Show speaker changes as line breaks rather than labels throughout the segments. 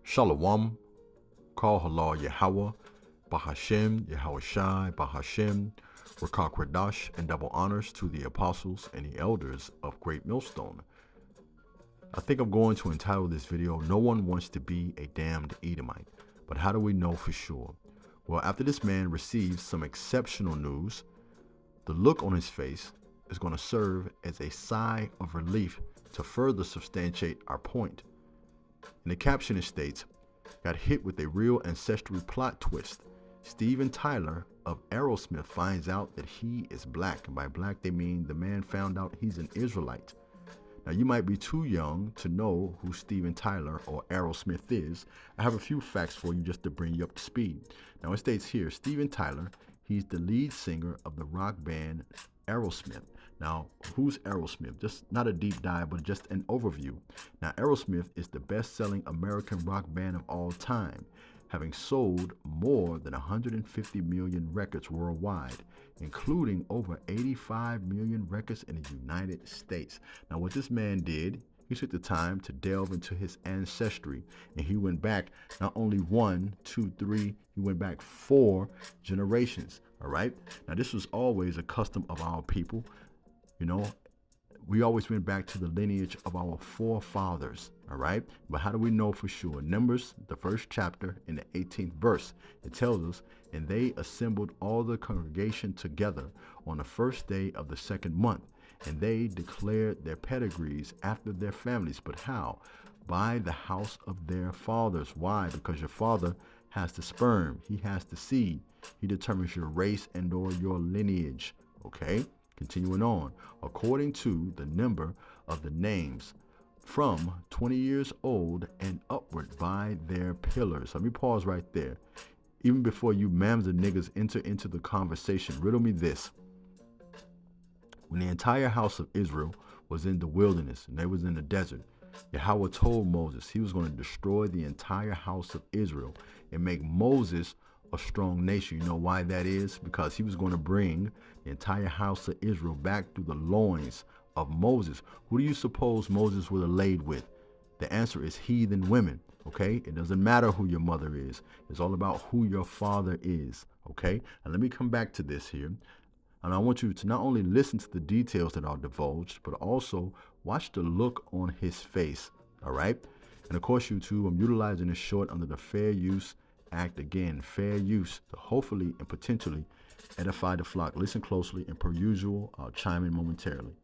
Shalom, Kal Halal Yahweh, Bahashem, Yahweh Shai, Bahashem, Rakak Radash, and double honors to the apostles and the elders of Great Millstone. I think I'm going to entitle this video, No One Wants to Be a Damned Edomite. But how do we know for sure? Well, after this man receives some exceptional news, the look on his face is going to serve as a sigh of relief to further substantiate our point. In the caption it states, got hit with a real ancestry plot twist. Steven Tyler of Aerosmith finds out that he is black. And by black, they mean the man found out he's an Israelite. Now, you might be too young to know who Steven Tyler or Aerosmith is. I have a few facts for you just to bring you up to speed. Now, it states here, Steven Tyler, he's the lead singer of the rock band Aerosmith. Now, who's Aerosmith? Just not a deep dive, but just an overview. Now, Aerosmith is the best-selling American rock band of all time, having sold more than 150 million records worldwide, including over 85 million records in the United States. Now, what this man did, he took the time to delve into his ancestry, and he went back not only 1, 2, 3, he went back 4 generations, all right? Now, this was always a custom of our people. You know, we always went back to the lineage of our forefathers, all right? But how do we know for sure? Numbers, the first chapter, in the 18th verse, it tells us, and they assembled all the congregation together on the first day of the second month, and they declared their pedigrees after their families. But how? By the house of their fathers. Why? Because your father has the sperm. He has the seed. He determines your race and or your lineage, okay? Continuing on, according to the number of the names from 20 years old and upward by their pillars. Let me pause right there. Even before you mamza niggas enter into the conversation, riddle me this. When the entire house of Israel was in the wilderness and they was in the desert, Yahweh told Moses he was going to destroy the entire house of Israel and make Moses a strong nation. You know why that is? Because he was going to bring the entire house of Israel back through the loins of Moses. Who do you suppose Moses would have laid with? The answer is heathen women, okay? It doesn't matter who your mother is. It's all about who your father is, okay? And let me come back to this here. And I want you to not only listen to the details that are divulged, but also watch the look on his face, all right? And of course, YouTube, I'm utilizing this short under the Fair Use Act. Again, fair use to hopefully and potentially edify the flock. Listen closely, and per usual, I'll chime in momentarily.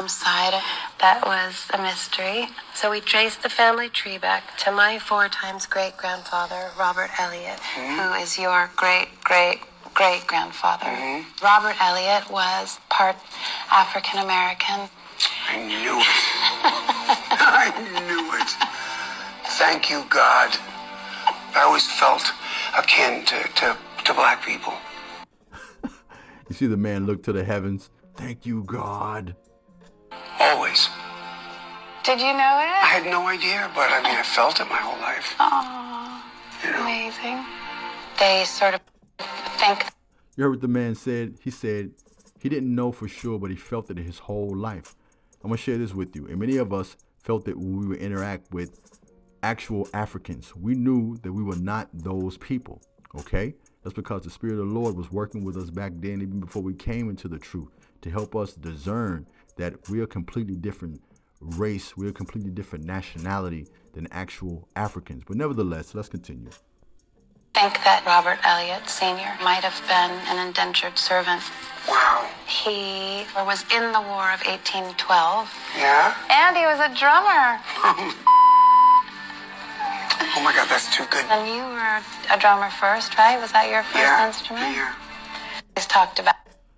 Side, that was a mystery. So we traced the family tree back to my 4 times great-grandfather, Robert Elliott, who is your great-great-great-grandfather. Robert Elliott was part African-American.
I knew it. I knew it. Thank you, God. I always felt akin to black people.
You see the man look to the heavens. Thank you, God.
Always.
Did you know it?
I had no idea, but I mean, I felt it my whole life.
Oh,
You know?
amazing. They sort of think.
You heard what the man said? He said he didn't know for sure, but he felt it his whole life. I'm going to share this with you. And many of us felt it when we would interact with actual Africans. We knew that we were not those people, okay? That's because the Spirit of the Lord was working with us back then, even before we came into the truth, to help us discern that we are a completely different race, we're a completely different nationality than actual Africans. But nevertheless, let's continue.
Think that Robert Elliott Sr. might have been an indentured servant.
Wow.
He was in the War of 1812.
Yeah?
And he was a drummer.
Oh my God, that's too good.
And you were a drummer first, right? Was that your first instrument?
Yeah.
He's talked about.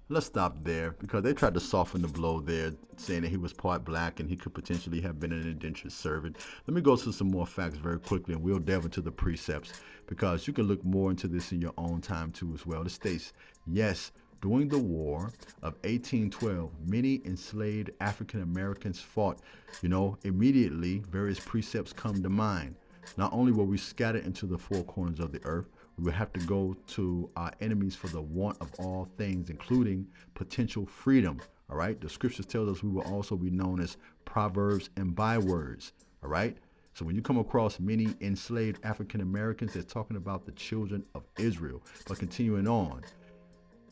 Let's stop there because they tried to soften the blow there, saying that he was part black and he could potentially have been an indentured servant. Let me go to some more facts very quickly, and we'll delve into the precepts because you can look more into this in your own time too as well. It states, yes, during the War of 1812, many enslaved African Americans fought. You know, immediately various precepts come to mind. Not only were we scattered into the 4 corners of the earth, we would have to go to our enemies for the want of all things, including potential freedom. All right. The scriptures tell us we will also be known as proverbs and bywords. All right. So when you come across many enslaved African Americans, they're talking about the children of Israel. But continuing on,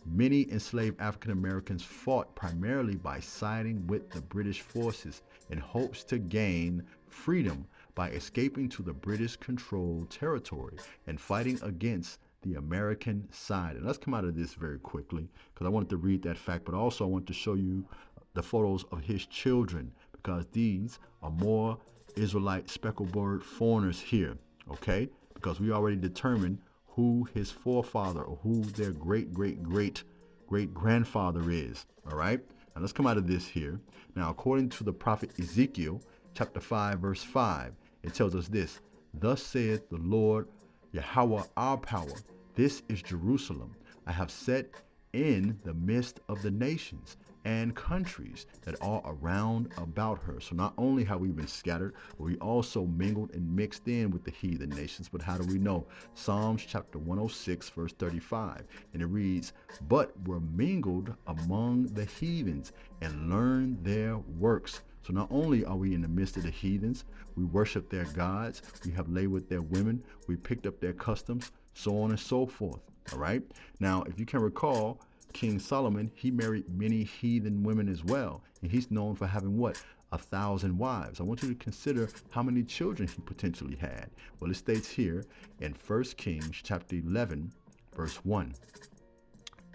many enslaved African Americans fought primarily by siding with the British forces in hopes to gain freedom by escaping to the British controlled territory and fighting against the American side. And let's come out of this very quickly because I wanted to read that fact, but also I want to show you the photos of his children because these are more Israelite speckled bird foreigners here, okay? Because we already determined who his forefather or who their great-great-great-great-grandfather is, all right? Now let's come out of this here. Now, according to the prophet Ezekiel, chapter 5, verse 5, it tells us this: Thus saith the Lord Yahweh our power, this is Jerusalem. I have set in the midst of the nations and countries that are around about her. So not only have we been scattered, but we also mingled and mixed in with the heathen nations. But how do we know? Psalms chapter 106, verse 35. And it reads, But were mingled among the heathens and learned their works. So not only are we in the midst of the heathens, we worship their gods, we have laid with their women, we picked up their customs, so on and so forth. All right. Now, if you can recall, King Solomon, he married many heathen women as well. And he's known for having what? 1,000 wives. I want you to consider how many children he potentially had. Well, it states here in 1 Kings chapter 11, verse 1.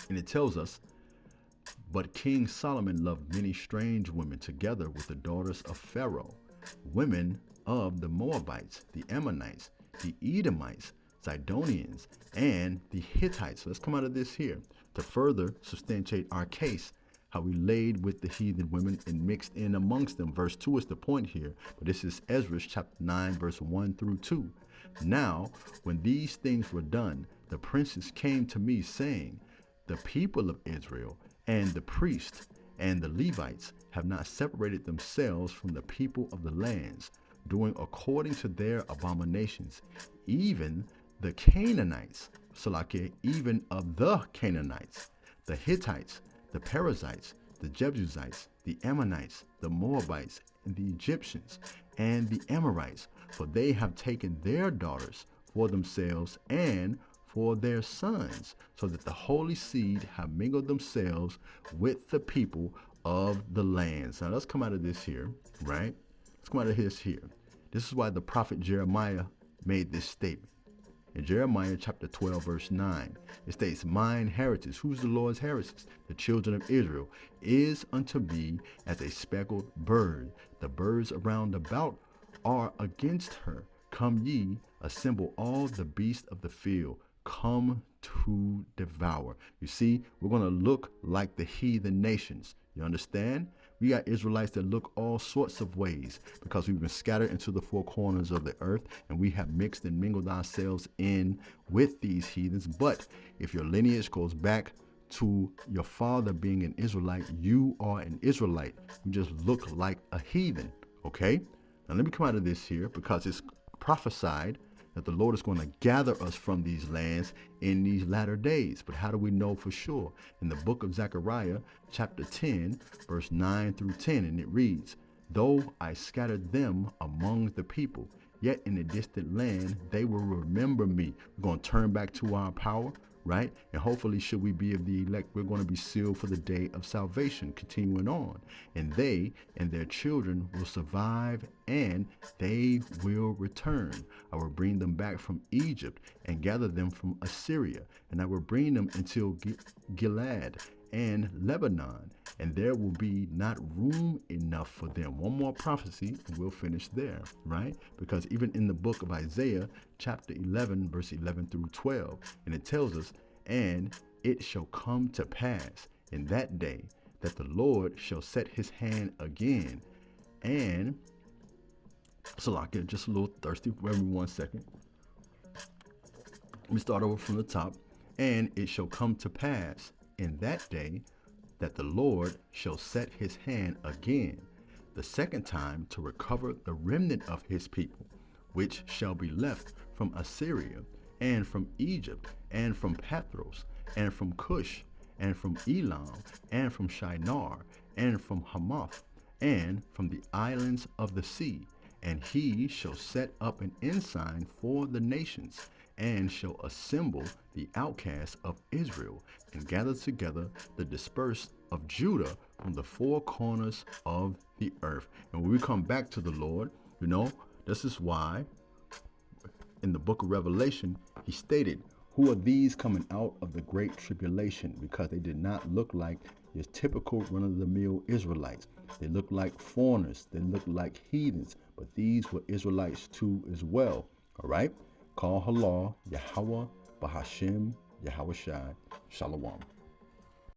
And it tells us, But King Solomon loved many strange women together with the daughters of Pharaoh, women of the Moabites, the Ammonites, the Edomites, Zidonians, and the Hittites. So let's come out of this here to further substantiate our case, how we laid with the heathen women and mixed in amongst them. Verse 2 is the point here, but this is Ezra chapter 9, verse 1 through 2. Now, when these things were done, the princes came to me, saying, The people of Israel and the priests and the Levites have not separated themselves from the people of the lands, doing according to their abominations, even the Canaanites, Salakia, even of the Canaanites, the Hittites, the Perizzites, the Jebusites, the Ammonites, the Moabites, and the Egyptians, and the Amorites, for they have taken their daughters for themselves and for their sons, so that the holy seed have mingled themselves with the people of the lands. Now let's come out of this here, right? Let's come out of this here. This is why the prophet Jeremiah made this statement. In Jeremiah chapter 12, verse 9, it states, Mine heritage, who's the Lord's heritage? The children of Israel, is unto me as a speckled bird. The birds around about are against her. Come ye, assemble all the beasts of the field, come to devour. You see, we're going to look like the heathen nations. You understand? We got Israelites that look all sorts of ways because we've been scattered into the four corners of the earth and we have mixed and mingled ourselves in with these heathens. But if your lineage goes back to your father being an Israelite, you are an Israelite. You just look like a heathen. Okay? Now let me come out of this here because it's prophesied that the Lord is going to gather us from these lands in these latter days. But how do we know for sure? In the book of Zechariah, chapter 10, verse 9 through 10, and it reads, Though I scattered them among the people, yet in a distant land they will remember me. We're going to turn back to our power, right? And hopefully, should we be of the elect, we're going to be sealed for the day of salvation. Continuing on. And they and their children will survive, and they will return. I will bring them back from Egypt and gather them from Assyria, and I will bring them until Gilead and Lebanon, and there will be not room enough for them. One more prophecy, and we'll finish there, right? Because even in the book of Isaiah, chapter 11, verse 11 through 12, and it tells us, And it shall come to pass in that day that the Lord shall set his hand again, and so I get just a little thirsty. Wait me 1 second. Let me start over from the top. And it shall come to pass in that day that the Lord shall set his hand again, the second time, to recover the remnant of his people, which shall be left from Assyria, and from Egypt, and from Pathros, and from Cush, and from Elam, and from Shinar, and from Hamath, and from the islands of the sea, And he shall set up an ensign for the nations, and shall assemble the outcasts of Israel, and gather together the dispersed of Judah from the four corners of the earth. And when we come back to the Lord, this is why in the book of Revelation, he stated, who are these coming out of the great tribulation? Because they did not look like your typical run-of-the-mill Israelites. They looked like foreigners. They looked like heathens. But these were Israelites too as well. All right? Call Halal, Yahweh, Bahashem, Yahweh Shai. Shalom.